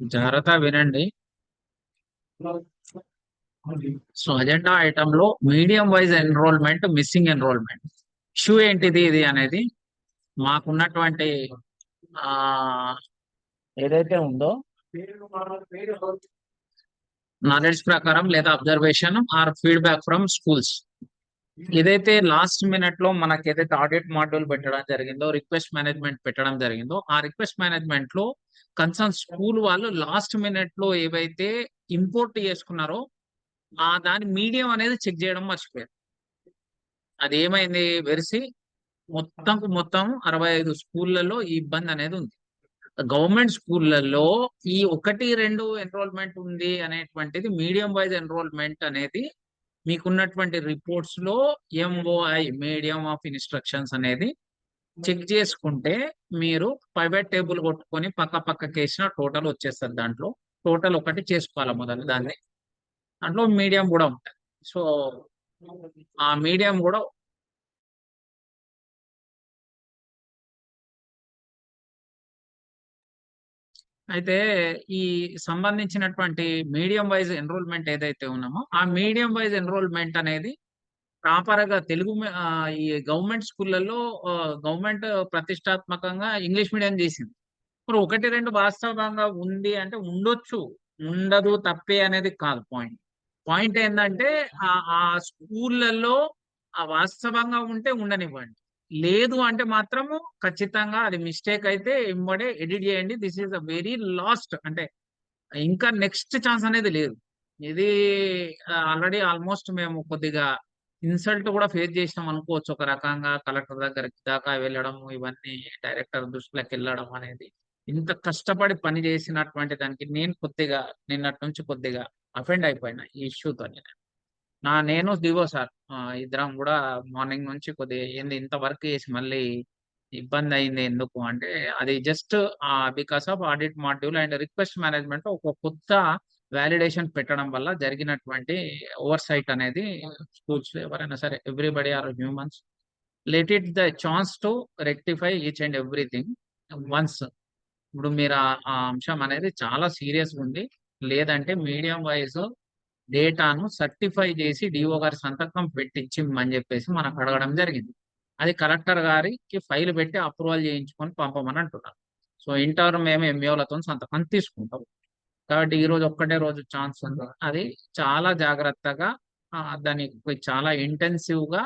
జాగ్రత్త వినండి. So agenda item లో medium wise enrollment, missing enrollment issue ఏంటిది ఇది అనేది మాకున్నటువంటి ఆ ఏదైతే ఉందో నాలెడ్జ్ ప్రకారం లేదా observation or feedback from schools, ఏదైతే లాస్ట్ మినిట్ లో మనకి ఏదైతే ఆడిట్ మాడ్యూల్ పెట్టడం జరిగిందో, రిక్వెస్ట్ మేనేజ్మెంట్ పెట్టడం జరిగిందో, ఆ రిక్వెస్ట్ మేనేజ్మెంట్ లో కన్సర్న్ స్కూల్ వాళ్ళు లాస్ట్ మినిట్ లో ఏవైతే ఇంపోర్ట్ చేసుకున్నారో ఆ దాని మీడియం అనేది చెక్ చేయడం మర్చిపోయారు. అది ఏమైంది వెరిసి మొత్తం 65 స్కూళ్ళలో ఈ ఇబ్బంది అనేది ఉంది. గవర్నమెంట్ స్కూళ్ళల్లో ఈ ఒకటి రెండు ఎన్రోల్మెంట్ ఉంది అనేటువంటిది మీడియం వైజ్ ఎన్రోల్మెంట్ అనేది మీకున్నటువంటి రిపోర్ట్స్ లో ఎంఓఐ మీడియం ఆఫ్ ఇన్స్ట్రక్షన్స్ అనేది చెక్ చేసుకుంటే మీరు ప్రైవేట్ టేబుల్ కొట్టుకొని పక్క పక్కకి వేసిన టోటల్ వచ్చేస్తుంది. దాంట్లో టోటల్ ఒకటి చేసుకోవాలి మొదలు దాన్ని. దాంట్లో మీడియం కూడా ఉంటుంది. సో ఆ మీడియం కూడా అయితే ఈ సంబంధించినటువంటి మీడియం వైజ్ ఎన్రోల్మెంట్ ఏదైతే ఉన్నామో ఆ మీడియం వైజ్ ఎన్రోల్మెంట్ అనేది ప్రాపర్ గా ఈ గవర్నమెంట్ స్కూళ్ళల్లో గవర్నమెంట్ ప్రతిష్టాత్మకంగా ఇంగ్లీష్ మీడియం చేసింది. ఇప్పుడు ఒకటి రెండు వాస్తవంగా ఉంది అంటే ఉండొచ్చు, ఉండదు తప్పే అనేది కాదు పాయింట్. పాయింట్ ఏంటంటే ఆ ఆ స్కూళ్ళల్లో ఆ వాస్తవంగా ఉంటే ఉండనివ్వండి, లేదు అంటే మాత్రము ఖచ్చితంగా అది మిస్టేక్ అయితే ఇమ్మడే ఎడిట్ చేయండి. This is a very last, అంటే ఇంకా నెక్స్ట్ ఛాన్స్ అనేది లేదు. ఇది ఆల్రెడీ ఆల్మోస్ట్ మేము కొద్దిగా ఇన్సల్ట్ కూడా ఫేస్ చేసినాం అనుకోవచ్చు. ఒక రకంగా కలెక్టర్ దగ్గరికి దాకా వెళ్ళడం, ఇవన్నీ డైరెక్టర్ దృష్టిలోకి వెళ్ళడం అనేది, ఇంత కష్టపడి పని చేసినటువంటి దానికి నేను కొద్దిగా నిన్నటి నుంచి కొద్దిగా అఫెండ్ అయిపోయినా ఈ ఇష్యూతో. నేను దివో సార్ ఇద్దరం కూడా మార్నింగ్ నుంచి కొద్దిగా ఏంది ఇంత వర్క్ చేసి మళ్ళీ ఇబ్బంది అయింది ఎందుకు అంటే, అది just because of audit module and request management ఒక కొత్త వ్యాలిడేషన్ పెట్టడం వల్ల జరిగినటువంటి ఓవర్ సైట్ అనేది. స్కూల్స్ ఎవరైనా సరే everybody or humans, let it the chance to rectify each and everything once. ఇప్పుడు మీరు ఆ అంశం అనేది చాలా సీరియస్గా ఉంది. లేదంటే మీడియం వైజ్ డేటాను సర్టిఫై చేసి డిఓ గారి సంతకం పెట్టించిమ్మని చెప్పేసి మనకు అడగడం జరిగింది. అది కలెక్టర్ గారికి ఫైల్ పెట్టి అప్రూవల్ చేయించుకొని పంపమని అంటున్నారు. సో ఇంటర్ మేము ఎంఈఓలతో సంతకం తీసుకుంటాం. కాబట్టి ఈ రోజు ఒక్కటే రోజు ఛాన్స్ ఉంది. అది చాలా జాగ్రత్తగా దానికి చాలా ఇంటెన్సివ్ గా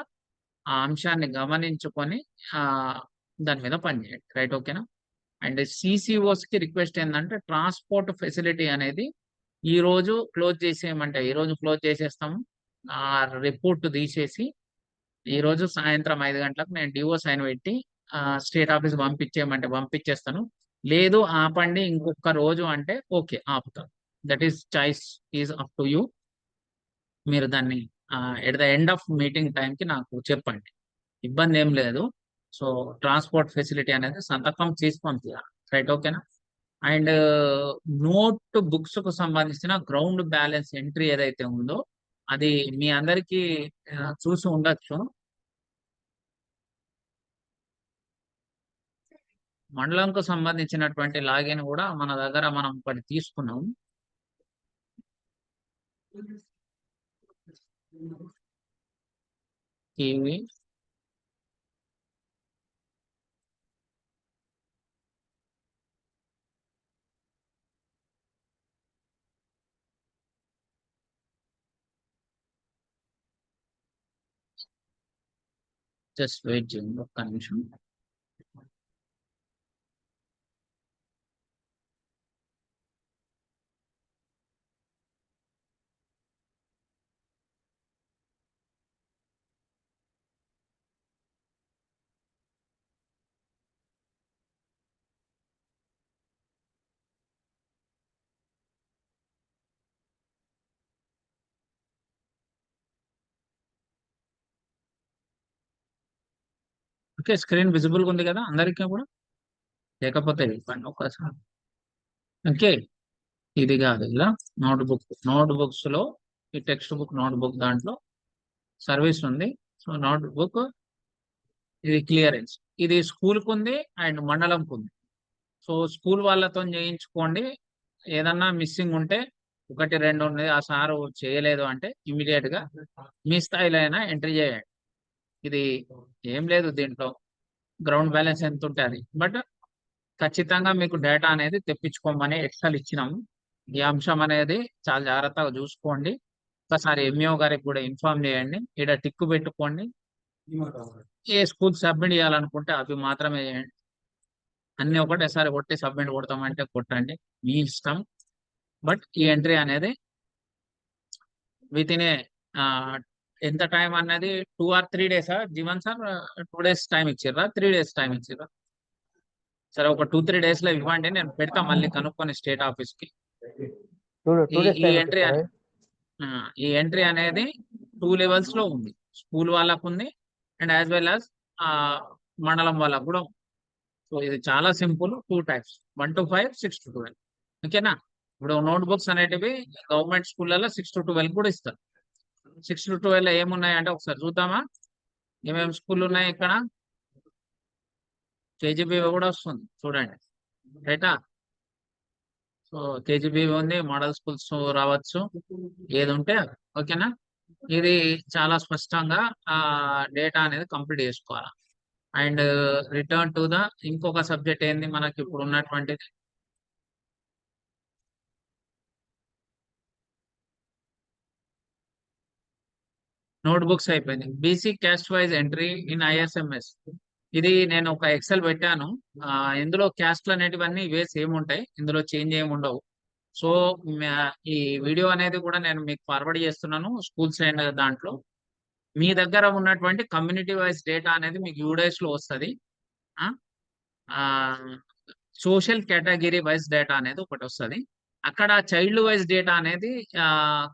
ఆ అంశాన్ని గమనించుకొని ఆ దాని మీద పనిచేయండి. రైట్, ఓకేనా? అండ్ సిసిఓస్ కి రిక్వెస్ట్ ఏంటంటే ట్రాన్స్పోర్ట్ ఫెసిలిటీ అనేది ఈ రోజు క్లోజ్ చేసేయమంటే ఈ రోజు క్లోజ్ చేసేస్తాము. ఆ రిపోర్ట్ తీసేసి ఈ రోజు సాయంత్రం 5 గంటలకు నేను డిఓ సైన్ పెట్టి స్టేట్ ఆఫీస్ పంపించేయమంటే పంపించేస్తాను. లేదు ఆపండి ఇంకొక రోజు అంటే ఓకే ఆపుతాను. That is choice, is up to you. మీరు దాన్ని at the end of meeting టైంకి నాకు చెప్పండి, ఇబ్బంది ఏం లేదు. సో ట్రాన్స్పోర్ట్ ఫెసిలిటీ అనేది సంతకం చేసి పంపించాలి. రైట్, ఓకేనా? అండ్ నోట్ బుక్స్ కు సంబంధించిన గ్రౌండ్ బ్యాలెన్స్ ఎంట్రీ ఏదైతే ఉందో అది మీ అందరికీ చూసి ఉండొచ్చు. మండలంకు సంబంధించినటువంటి లాగిన్ కూడా మన దగ్గర మనం ఒకటి తీసుకున్నాం. టీవీ జస్ట్ వెయిట్ చేయండి ఒక్క నిమిషం. ఓకే, స్క్రీన్ విజిబుల్ గా ఉంది కదా అందరికీ కూడా? లేకపోతే ఇవ్వండి ఒకసారి. ఓకే, ఇది కాదు ఇలా నోట్ బుక్స్ లో ఈ టెక్స్ట్ బుక్ నోట్ బుక్ దాంట్లో సర్వీస్ ఉంది. సో నోట్ బుక్ ఇది క్లియరెన్స్, ఇది స్కూల్ కు ఉంది అండ్ మండలం కు ఉంది. సో స్కూల్ వాళ్ళతో చేయించుకోండి. ఏదన్నా మిస్సింగ్ ఉంటే 1, 2 ఉన్నది ఆ సారు చేయలేదు అంటే ఇమ్మీడియేట్ గా మీ స్థాయిలో అయినా ఎంట్రీ చేయండి. ఇది ఏం లేదు దీంట్లో. గ్రౌండ్ బ్యాలెన్స్ ఎంత ఉంటే అది. బట్ ఖచ్చితంగా మీకు డేటా అనేది తెప్పించుకోమని ఎక్సెల్ ఇచ్చినాము. ఈ అంశం అనేది చాలా జాగ్రత్తగా చూసుకోండి. ఒకసారి ఎంఈఓ గారికి కూడా ఇన్ఫార్మ్ చేయండి. ఈడ టిక్ పెట్టుకోండి. ఏ స్కూల్ సబ్మిట్ చేయాలనుకుంటే అవి మాత్రమే చేయండి. అన్ని ఒకటేసారి కొట్టి సబ్మిట్ కొడతామంటే కొట్టండి, మీ ఇష్టం. బట్ ఈ ఎంట్రీ అనేది విత్ ఇన్ ఏ ఎంత టైం అన్నది 2 or 3 డేసా జీవన్ సార్? 2 డేస్ టైం ఇచ్చిర్రా, 3 డేస్ టైం ఇచ్చిర్రా? సరే, ఒక 2-3 డేస్ లో ఇవ్వండి, నేను పెడతా మళ్ళీ కనుక్కొని స్టేట్ ఆఫీస్ కి. టూ ఈ డేస్ ఈ టైం ఎంట్రీ ఇచ్చారు. ఈ ఎంట్రీ అనేది 2 లెవెల్స్ లో ఉంది. స్కూల్ వాళ్ళకు ఉంది అండ్ యాజ్ వెల్ యాజ్ మండలం వాళ్ళకు కూడా ఉంది. సో ఇది చాలా సింపుల్. 2 types, 1 to 5, 6 to 12. ఓకేనా? ఇప్పుడు నోట్ బుక్స్ అనేటివి గవర్నమెంట్ స్కూళ్ళలో 6 to 12 కూడా ఇస్తారు. 6 to 12 ఏమున్నాయంటే ఒకసారి చూద్దామా? ఏమేమి స్కూల్ ఉన్నాయి ఇక్కడ? కేజీబీ కూడా వస్తుంది చూడండి, రైటా? సో కేజీబీ ఉంది, మోడల్ స్కూల్స్ రావచ్చు, ఏది ఉంటే అది. ఓకేనా? ఇది చాలా స్పష్టంగా డేటా అనేది కంప్లీట్ చేసుకోవాలి. అండ్ రిటర్న్ టు ద ఇంకొక సబ్జెక్ట్ ఏంది మనకి ఇప్పుడు ఉన్నటువంటిది? నోట్ బుక్స్ అయిపోయింది. BC caste wise entry in ISMS. ఇది నేను ఒక ఎక్సెల్ పెట్టాను. ఇందులో క్యాస్ట్లు అనేటివన్నీ ఇవే సేమ్ ఉంటాయి, ఇందులో చేంజ్ ఏమి ఉండవు. సో ఈ వీడియో అనేది కూడా నేను మీకు ఫార్వర్డ్ చేస్తున్నాను స్కూల్స్ అండ్ దాంట్లో. మీ దగ్గర ఉన్నటువంటి కమ్యూనిటీ వైజ్ డేటా అనేది మీకు యూడేస్ లో వస్తుంది. సోషల్ కేటగిరీ వైజ్ డేటా అనేది ఒకటి వస్తుంది. అక్కడ చైల్డ్ వైజ్ డేటా అనేది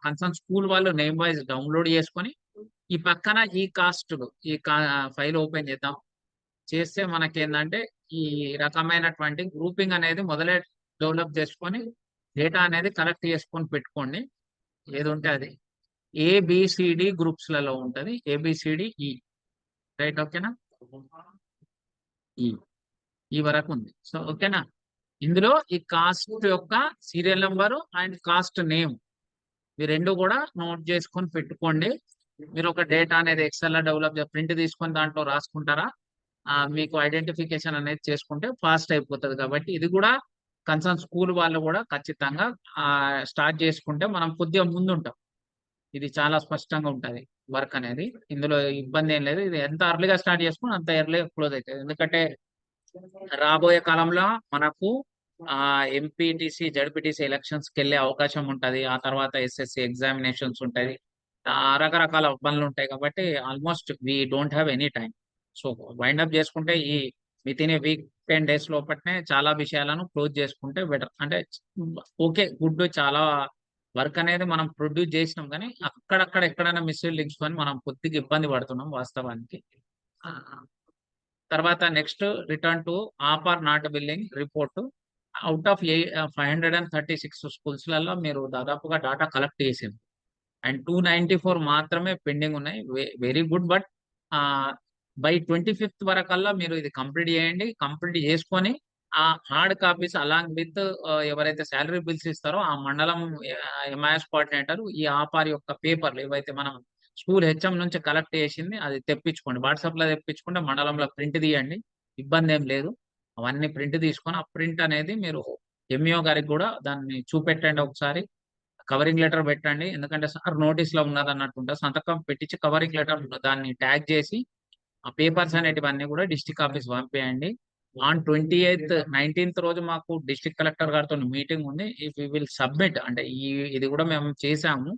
కన్సర్న్ స్కూల్ వాళ్ళు నేమ్ వైజ్ డౌన్లోడ్ చేసుకొని ఈ పక్కన ఈ కాస్ట్ ఈ ఫైల్ ఓపెన్ చేద్దాం. చేస్తే మనకి ఏంటంటే ఈ రకమైనటువంటి గ్రూపింగ్ అనేది మొదలే డెవలప్ చేసుకొని డేటా అనేది కలెక్ట్ చేసుకొని పెట్టుకోండి. ఏది ఉంటే అది ఏబిసిడి గ్రూప్స్ లలో ఉంటది. ABCDE, right? ఓకేనా? ఈ ఈ వరకు ఉంది. సో ఓకేనా? ఇందులో ఈ కాస్ట్ యొక్క serial number and cost name ఈ రెండు కూడా నోట్ చేసుకొని పెట్టుకోండి. మీరు ఒక డేటా అనేది ఎక్సెల్ లో డెవలప్ ప్రింట్ తీసుకొని దాంట్లో రాసుకుంటారా? మీకు ఐడెంటిఫికేషన్ అనేది చేసుకుంటే ఫాస్ట్ అయిపోతుంది. కాబట్టి ఇది కూడా కన్సర్న్ స్కూల్ వాళ్ళు కూడా ఖచ్చితంగా స్టార్ట్ చేసుకుంటే మనం కొద్దిగా ముందు ఉంటాం. ఇది చాలా స్పష్టంగా ఉంటుంది వర్క్ అనేది. ఇందులో ఇబ్బంది ఏం లేదు. ఇది ఎంత ఎర్లీగా స్టార్ట్ చేసుకుని అంత ఎర్లీగా క్లోజ్ అవుతుంది. ఎందుకంటే రాబోయే కాలంలో మనకు ఎంపీటీసీ జడ్పీటీసీ ఎలక్షన్స్ కి వెళ్ళే అవకాశం ఉంటది. ఆ తర్వాత ఎస్ఎస్సి ఎగ్జామినేషన్స్ ఉంటది. రకరకాల పనులు ఉంటాయి. కాబట్టి almost we don't have any time. So wind up చేసుకుంటే ఈ with in a week 10 days లోపట్నే చాలా విషయాలను క్లోజ్ చేసుకుంటే బెటర్. అంటే ఓకే, గుడ్, చాలా వర్క్ అనేది మనం ప్రొడ్యూస్ చేసినాం, కానీ అక్కడక్కడ ఎక్కడైనా మిస్లీడింగ్స్ కొని మనం కొద్దిగా ఇబ్బంది పడుతున్నాం వాస్తవానికి. తర్వాత next return to app or not billing report. Out of 536 స్కూల్స్లలో మీరు దాదాపుగా డాటా కలెక్ట్ చేసింది అండ్ 294 మాత్రమే పెండింగ్ ఉన్నాయి. Very good. But by 25th వరకల్లా మీరు ఇది కంప్లీట్ చేయండి. కంప్లీట్ చేసుకొని ఆ హార్డ్ కాపీస్ అలాంగ్ విత్ ఎవరైతే శాలరీ బిల్స్ ఇస్తారో ఆ మండలం ఎంఐఎస్ కోఆర్డినేటర్ ఈ ఆపార్ యొక్క పేపర్లు ఏవైతే మనం స్కూల్ హెచ్ఎం నుంచి కలెక్ట్ చేసింది అది తెప్పించుకోండి. వాట్సాప్ లో తెప్పించుకుంటే మండలంలో ప్రింట్ తీయండి, ఇబ్బంది ఏం లేదు. అవన్నీ ప్రింట్ తీసుకొని ఆ ప్రింట్ అనేది మీరు ఎంఈఓ గారికి కూడా దాన్ని చూపెట్టండి. ఒకసారి కవరింగ్ లెటర్ పెట్టండి. ఎందుకంటే సార్ నోటీస్ లో ఉన్నది అన్నట్టుంటే సంతకం పెట్టించి కవరింగ్ లెటర్ దాన్ని ట్యాగ్ చేసి ఆ పేపర్స్ అనేటివన్నీ కూడా డిస్ట్రిక్ట్ ఆఫీస్ పంపేయండి. ఆన్ 19th రోజు మాకు డిస్ట్రిక్ట్ కలెక్టర్ గారితో మీటింగ్ ఉంది. ఇఫ్ వి విల్ సబ్మిట్ అంటే ఇది కూడా మేము చేసాము.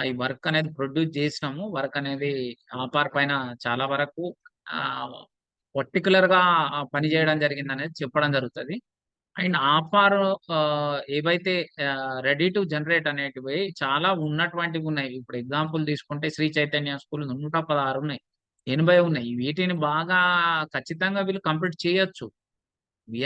ఈ వర్క్ అనేది ప్రొడ్యూస్ చేసినాము. వర్క్ అనేది ఆపార్ పైన చాలా వరకు పర్టికులర్ గా పని చేయడం జరిగింది అనేది చెప్పడం జరుగుతుంది. అండ్ ఆపార్ ఏవైతే రెడీ టు జనరేట్ అనేటివి చాలా ఉన్నటువంటివి ఉన్నాయి. ఇప్పుడు ఎగ్జాంపుల్ తీసుకుంటే శ్రీ చైతన్య స్కూల్ 116 ఉన్నాయి, 80 ఉన్నాయి. వీటిని బాగా ఖచ్చితంగా వీళ్ళు కంప్లీట్ చేయొచ్చు.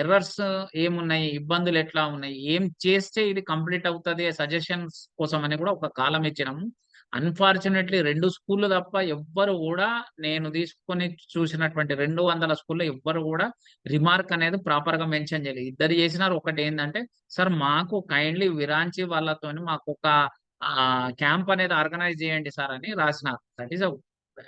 ఎర్రర్స్ ఏమున్నాయి, ఇబ్బందులు ఎట్లా ఉన్నాయి, ఏం చేస్తే ఇది కంప్లీట్ అవుతుంది, సజెషన్స్ కోసం అని కూడా ఒక కాలం ఇచ్చినాము. అన్ఫార్చునేట్లీ 2 స్కూల్లు తప్ప ఎవ్వరు కూడా నేను తీసుకొని చూసినటువంటి 200 స్కూల్‌లో ఎవ్వరు కూడా రిమార్క్ అనేది ప్రాపర్‌గా మెన్షన్ చేయలేదు. ఇద్దరు చేసినారు. ఒకటేందంటే, "సార్ మాకు కైండ్లీ విరాంచి వాళ్ళతోని మాకొక క్యాంప్ అనేది ఆర్గనైజ్ చేయండి సార్" అని రాసినారు. దట్ ఈస్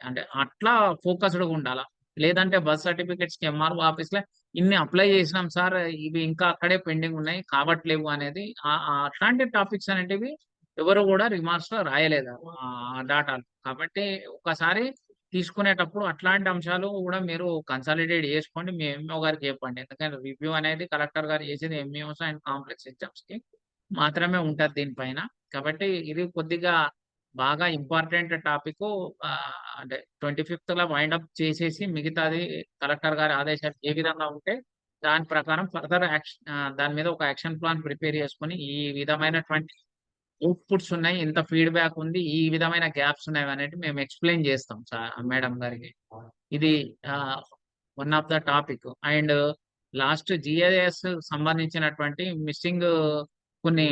అంటే అట్లా ఫోకస్డ్‌గా ఉండాల. లేదంటే బర్త్ సర్టిఫికేట్స్‌కి ఎంఆర్ఓ ఆఫీస్‌లో ఇన్ని అప్లై చేసినాం సార్. ఇవి ఇంకా అక్కడే పెండింగ్ ఉన్నాయి. కావట్లేవు అనేది అట్లాంటి టాపిక్స్ అనేటివి ఎవరు గూడా రిమార్క్స్‌లో రాయలేదు. డాటాలు. కాబట్టి ఒక్కసారి తీసుకునేటప్పుడు అట్లాంటి అంశాలు గూడా మీరు కన్సాలిడేట్ జేసుకోండి. మీ ఎంఈఓ గారికి చెప్పండి. ఎందుకంటే రివ్యూ అనేది కలెక్టర్ గారు చేసేది ఎంఈఓస్ అండ్ కాంప్లెక్స్ ఎగ్జామ్స్‌కి మాత్రమే ఉంటది దీనిపైన. కాబట్టి ఇది కొద్దిగా బాగా ఇంపార్టెంట్ టాపికు. అంటే 25థ్‌ల వైండ్ అప్ చేసేసి మిగతాది కలెక్టర్ గారి ఆదేశాలు ఏ విధంగా ఉంటే దాని ప్రకారం ఫర్దర్ దాని మీద ఒక యాక్షన్ ప్లాన్ ప్రిపేర్ చేసుకొని ఈ విధమైనటువంటి అవుట్‌పుట్స్ ఉన్నాయి. ఇంత ఫీడ్‌బ్యాక్ ఉంది. ఈ విధమైన గ్యాప్స్ ఉన్నవనేటివి మేము ఎక్స్‌ప్లెయిన్ చేస్తాం మేడం గారికి. ఇది ఆహ్, one of the topic. And last GIS సంబంధించినటువంటి మిస్సింగ్ కొన్ని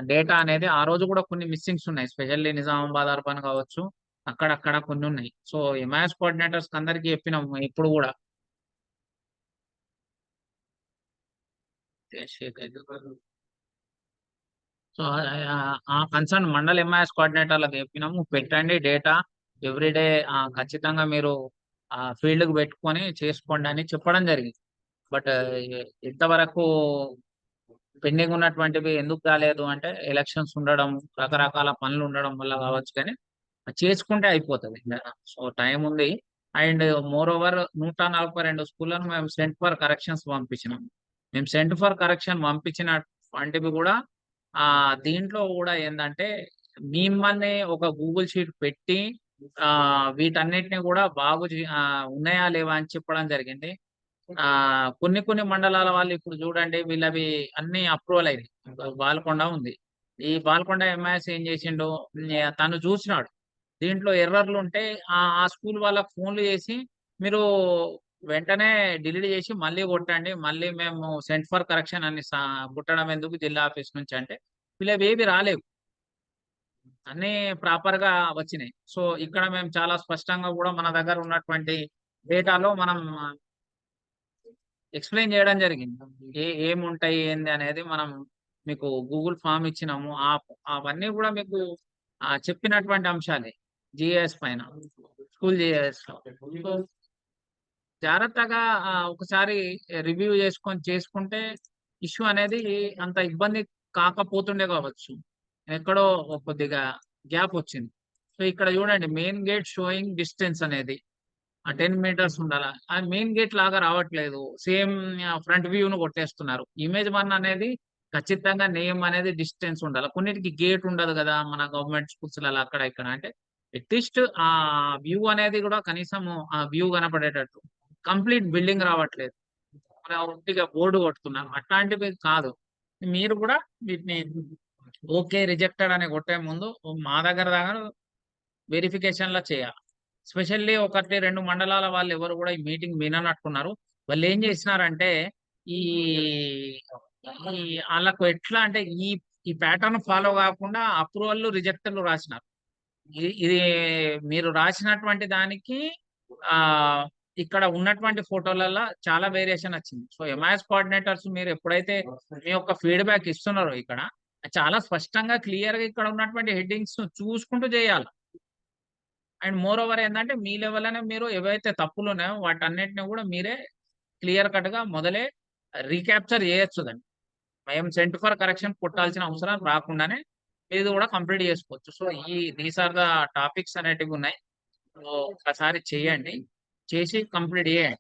డేటా అనేది ఆ రోజు కూడా కొన్ని మిస్సింగ్స్ ఉన్నాయి. స్పెషల్లీ నిజామాబాద్ అర్బన్ కావచ్చు. అక్కడక్కడ కొన్నున్నాయి. సో, ఎంఐఎస్ కోఆర్డినేటర్స్‌కి అందరికి చెప్పినాము ఇప్పుడు గూడా. సో, ఆ కన్సర్న్ మండల్ ఎంఐఎస్ కోఆర్డినేటర్‌లకు చెప్పినాము. పెట్టండి డేటా ఎవ్రీ డే ఖచ్చితంగా మీరు ఫీల్డ్‌కి పెట్టుకొని చేసుకోండి అని చెప్పడం జరిగింది. బట్ ఇంతవరకు పెండింగ్ ఉన్నటువంటివి ఎందుకు కాలేదు అంటే ఎలక్షన్స్ ఉండడం, రకరకాల పనులు ఉండడం వల్ల కావచ్చు కానీ చేసుకుంటే అయిపోతది. సో, టైం ఉంది. అండ్ మోర్ ఓవర్ 142 స్కూల్‌లను మేము సెంట్ ఫర్ కరెక్షన్స్ పంపించినాం. మేము సెంట్ ఫర్ కరెక్షన్ పంపించిన వంటివి కూడా దీంట్లో గూడా ఏందంటే మిమ్మల్ని ఒక గూగుల్ షీట్ పెట్టి వీటన్నిటిని గూడా ఉన్నాయా లేవా అని చెప్పడం జరిగింది. కొన్ని కొన్ని మండలాల వాళ్ళు ఇప్పుడు చూడండి వీళ్ళవి అన్నీ అప్రూవల్ అయినాయి. బాల్కొండ ఉంది. ఈ బాల్కొండ ఎంఐఎస్ ఏం చేసిండు తను చూసినాడు. దీంట్లో ఎర్రర్‌లుంటే ఆ స్కూల్ వాళ్ళకి ఫోన్‌లు చేసి మీరు వెంటనే డిలీట్ చేసి మళ్ళీ కొట్టండి. మళ్ళీ మేము సెంట్ ఫర్ కరెక్షన్ అని కుట్టడం ఎందుకు జిల్లా ఆఫీస్ నుంచి అంటే, వీళ్ళవేవి రాలేవు. అన్నీ ప్రాపర్‌గా వచ్చినాయి. సో, ఇక్కడ మేము చాలా స్పష్టంగా గూడా మన దగ్గర ఉన్నటువంటి డేటాలో మనం ఎక్స్‌ప్లెయిన్ చేయడం జరిగింది. ఏముంటాయి ఏంది అనేది మనం మీకు గూగుల్ ఫార్మ్ ఇచ్చినాము. అవన్నీ గూడా మీకు చెప్పినటువంటి అంశాలే. జీఎస్ పైన. స్కూల్ జీఎస్‌లో. సో, జాగ్రత్తగా ఒకసారి రివ్యూ చేసుకుంటే ఇష్యూ అనేది అంత ఇబ్బంది కాకపోతుండే కావచ్చు. ఎక్కడో కొద్దిగా గ్యాప్ వచ్చింది. సో, ఇక్కడ చూడండి మెయిన్ గేట్ షోయింగ్ డిస్టెన్స్ అనేది. ఆ 10 మీటర్స్ ఉండాల. మెయిన్ గేట్ లాగా రావట్లేదు. సేమ్ ఫ్రంట్ వ్యూను కొట్టేస్తున్నారు. ఇమేజ్ 1 అనేది ఖచ్చితంగా నేమ్ అనేది డిస్టెన్స్ ఉండాల. కొన్నిటికి గేట్ ఉండదు గదా! మన గవర్నమెంట్ స్కూల్స్‌లలో అక్కడ ఇక్కడ అంటే అట్‌లీస్ట్ వ్యూ అనేది గూడా కనీసము ఆ వ్యూ కనపడేటట్టు. కంప్లీట్ బిల్డింగ్ రావట్లేదు. ఉట్టిగా బోర్డ్ కొడుతున్నారు. అట్లాంటివి కాదు. మీరు గూడా వీటిని ఓకే. రిజెక్టెడ్ అని కొట్టే ముందు మా దగ్గర వెరిఫికేషన్‌లా చేయాలి. స్పెషల్లీ 1, 2 మండలాల వాళ్ళెవరు గూడా ఈ మీటింగ్ విననట్టున్నారు. వాళ్ళేం జేసినారంటే, ఈ ఈ ఆళ్ళకు ఎట్లా అంటే, ఈ ప్యాటర్న్ ఫాలో గాకుండా అప్రూవల్‌లు, రిజెక్ట్‌లు రాసినారు. ఇది మీరు రాసినటువంటి దానికి ఆహ్, ఇక్కడ ఉన్నటువంటి ఫోటోలల్ల చాలా వేరియేషన్ వచ్చింది. సో, ఎంఐఎస్ కోఆర్డినేటర్స్ మీరు ఎప్పుడైతే మీ యొక్క ఫీడ్‌బ్యాక్ ఇస్తున్నారో ఇక్కడ, చాలా స్పష్టంగా క్లియర్‌గా ఇక్కడ ఉన్నటువంటి హెడ్డింగ్స్ చూసుకుంటూ జేయాల. అండ్ మోర్ ఓవర్ ఏందంటే మీ లెవెల్‌లోనే మీరు ఏవైతే తప్పులున్నాయో వాటన్నిటిని గూడా మీరే క్లియర్ కట్‌గా మొదలే రీక్యాప్చర్ చేయొచ్చు దాన్ని. మేము సెంట్ ఫర్ కరెక్షన్ కొట్టాల్సిన అవసరం రాకుండానే ఇది గూడా కంప్లీట్ చేసుకోవచ్చు. So, these are the topics అనేటివున్నాయి. సో, ఒకసారి చేయండి. చేసి కంప్లీట్ చేయండి.